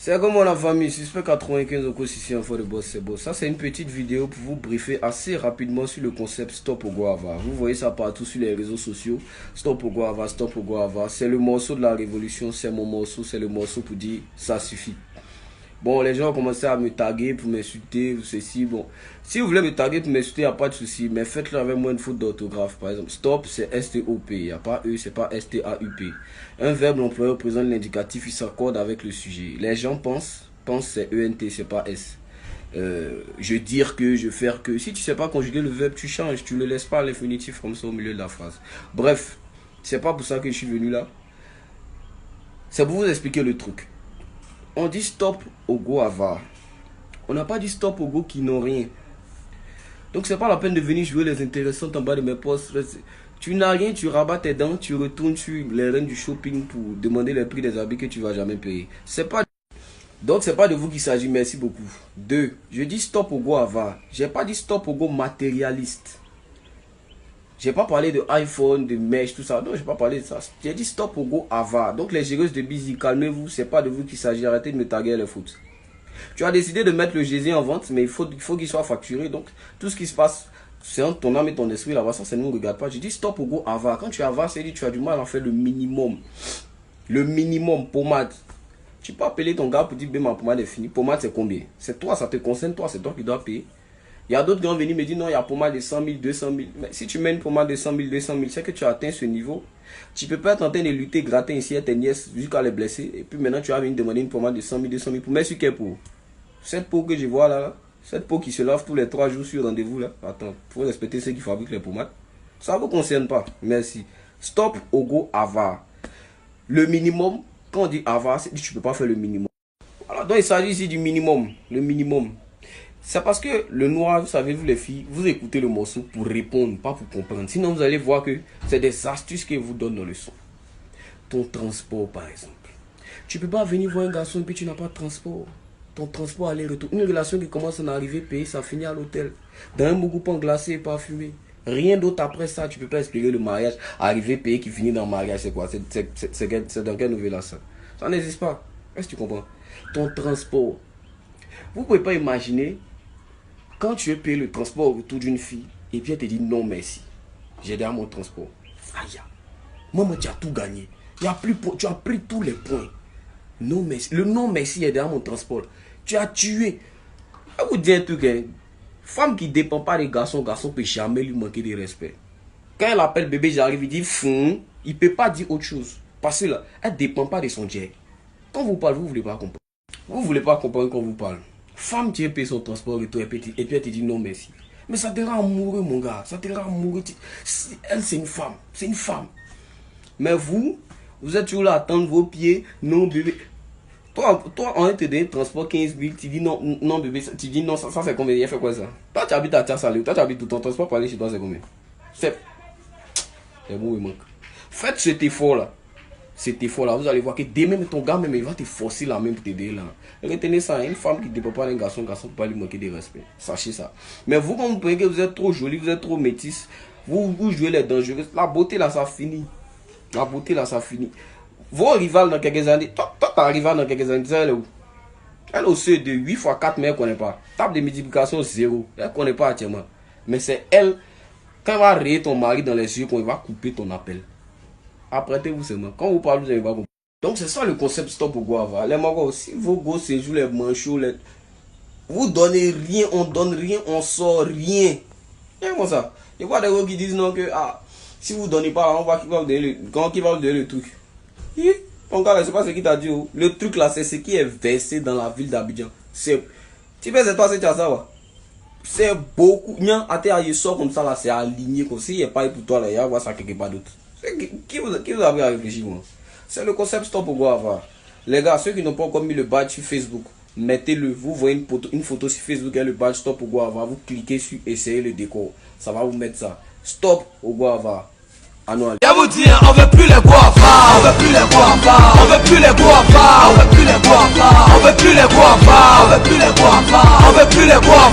C'est comme la famille, suspect 95 au ici en de boss, c'est beau. Ça, c'est une petite vidéo pour vous briefer assez rapidement sur le concept Stop au Guava. Vous voyez ça partout sur les réseaux sociaux. Stop au Guava, Stop au Guava. C'est le morceau de la révolution, c'est mon morceau, c'est le morceau pour dire ça suffit. Bon, les gens ont commencé à me taguer pour m'insulter, ceci, bon. Si vous voulez me taguer pour m'insulter, il n'y a pas de souci, mais faites-le avec moins de fautes d'orthographe. Par exemple, stop, c'est S-T-O-P, il n'y a pas E, c'est pas S-T-A-U-P. Un verbe employé représente l'indicatif, il s'accorde avec le sujet. Les gens pensent c'est E-N-T, c'est pas S. Je dire que, je faire que. Si tu sais pas conjuguer le verbe, tu changes, tu ne le laisses pas à l'infinitif comme ça au milieu de la phrase. Bref, c'est pas pour ça que je suis venu là. C'est pour vous expliquer le truc. On dit stop au Guava. On n'a pas dit stop au go qui n'ont rien. Donc c'est pas la peine de venir jouer les intéressantes en bas de mes posts. Tu n'as rien, tu rabats tes dents, tu retournes sur les reines du shopping pour demander les prix des habits que tu vas jamais payer. Donc c'est pas de vous qu'il s'agit, merci beaucoup. 2. Je dis stop au Guava. J'ai pas dit stop au go matérialiste. J'ai pas parlé de iPhone, de mèche, tout ça. Non, j'ai pas parlé de ça. J'ai dit stop au go Ava. Donc les géreuses de Busy, calmez-vous. C'est pas de vous qu'il s'agit. Arrêtez de me taguer les foot. Tu as décidé de mettre le GZ en vente, mais il faut qu'il soit facturé. Donc tout ce qui se passe, c'est entre ton âme et ton esprit là-bas. Ça ne nous regarde pas. J'ai dit stop au go Ava. Quand tu Ava, c'est dit tu as du mal à faire le minimum. Le minimum, pommade. Tu peux appeler ton gars pour dire ma pommade est finie. Pommade c'est combien? C'est toi, ça te concerne toi, c'est toi qui dois payer. Il y a d'autres qui vont venir me dire non, il y a pommade de 100 000, 200 000. Mais si tu mets une pommade de 100 000, 200 000, c'est que tu as atteint ce niveau. Tu ne peux pas être en train de lutter, gratter ici à tes nièces jusqu'à les blesser. Et puis maintenant, tu vas venir demander une pommade de 100 000, 200 000 pour mettre sur quelle peau? Cette peau que je vois là, cette peau qui se lave tous les 3 jours sur rendez-vous là. Attends, il faut respecter ceux qui fabriquent les pommades. Ça ne vous concerne pas. Merci. Stop au go Ava. Le minimum, quand on dit Ava, c'est que tu ne peux pas faire le minimum. Voilà, donc il s'agit ici du minimum. Le minimum. C'est parce que le noir, vous savez, vous les filles, vous écoutez le morceau pour répondre, pas pour comprendre. Sinon, vous allez voir que c'est des astuces qu'ils vous donnent dans le son. Ton transport, par exemple. Tu ne peux pas venir voir un garçon et puis tu n'as pas de transport. Ton transport aller-retour. Une relation qui commence à en arriver payée, ça finit à l'hôtel. Dans un mougoupan glacé et parfumé. Rien d'autre après ça, tu ne peux pas expliquer le mariage. Arriver payé qui finit dans le mariage, c'est quoi? C'est dans quelle nouvelle ça? Ça n'existe pas. Est-ce que tu comprends? Ton transport. Vous ne pouvez pas imaginer. Quand tu veux payer le transport autour d'une fille, et puis elle te dit non merci, j'ai derrière mon transport. Aïe, maman, tu as tout gagné. Tu as pris tous les points. Non merci. Le non merci est derrière mon transport. Tu as tué. Je vous dis un truc, hein. Femme qui ne dépend pas des garçons, garçon ne peut jamais lui manquer de respect. Quand elle appelle bébé, j'arrive, il dit fou, il ne peut pas dire autre chose. Parce que là, elle ne dépend pas de son jet. Quand vous parlez, vous ne voulez pas comprendre. Vous ne voulez pas comprendre quand vous parlez. Femme qui paye son transport et puis elle te dit non merci. Mais ça te rend amoureux mon gars. Ça te rend amoureux. Elle c'est une femme. C'est une femme. Mais vous êtes toujours là à attendre vos pieds. Non bébé. Toi on te donne transport 15 000. Tu dis non, non bébé. Tu dis non, ça c'est combien? Il fait quoi ça? Toi tu habites à Tiasalé. Toi tu habites tout ton transport pour aller chez toi c'est combien? C'est bon il manque. Faites cet effort là. Cet effort là, vous allez voir que dès même ton gars même il va te forcer la main pour t'aider là. Retenez ça, une femme qui ne dépend pas d'un garçon, garçon ne peut pas lui manquer de respect. Sachez ça. Mais vous, quand vous pensez que vous êtes trop joli, vous êtes trop métisse, vous jouez les dangereux. La beauté là, ça finit. La beauté là, ça finit. Vos rivales dans quelques années, toi ta rivale dans quelques années, elle est où? Elle est au seuil de 8 x 4, mais elle ne connaît pas. Table de multiplication 0. Elle ne connaît pas actuellement. Mais c'est elle, quand elle va rayer ton mari dans les yeux, qu'on va couper ton appel. Apprêtez-vous seulement. Quand vous parlez, vous n'allez pas comprendre. Donc c'est ça le concept stop au Guava. Les magos, si vos gosses se jouent les manchots, vous donnez rien, on donne rien, on sort rien. Et comme ça. Il y a pas des gars qui disent non que si vous ne donnez pas, on va qui va vous donner le truc. Ton gars, je ne sais pas ce qu'il t'a dit. Le truc là, c'est ce qui est versé dans la ville d'Abidjan. Tu sais, c'est toi, c'est ça. C'est beaucoup. Il sort comme ça là, c'est aligné. Comme s'il n'y a pas pour toi là, il y a voir ça quelque part d'autre. Qui vous avez à réfléchir moi? C'est le concept stop au Guava. Les gars, ceux qui n'ont pas encore mis le badge sur Facebook, mettez-le. Vous voyez une photo sur Facebook et le badge stop au Guava. Vous cliquez sur essayer le décor. Ça va vous mettre ça. Stop au Guava. À nous. Je vous dis, on veut plus les Guava. On veut plus les Guava. On veut plus les Guava. On veut plus les Guava. On veut plus les Guava. On veut plus les Guava. On veut plus les Guava.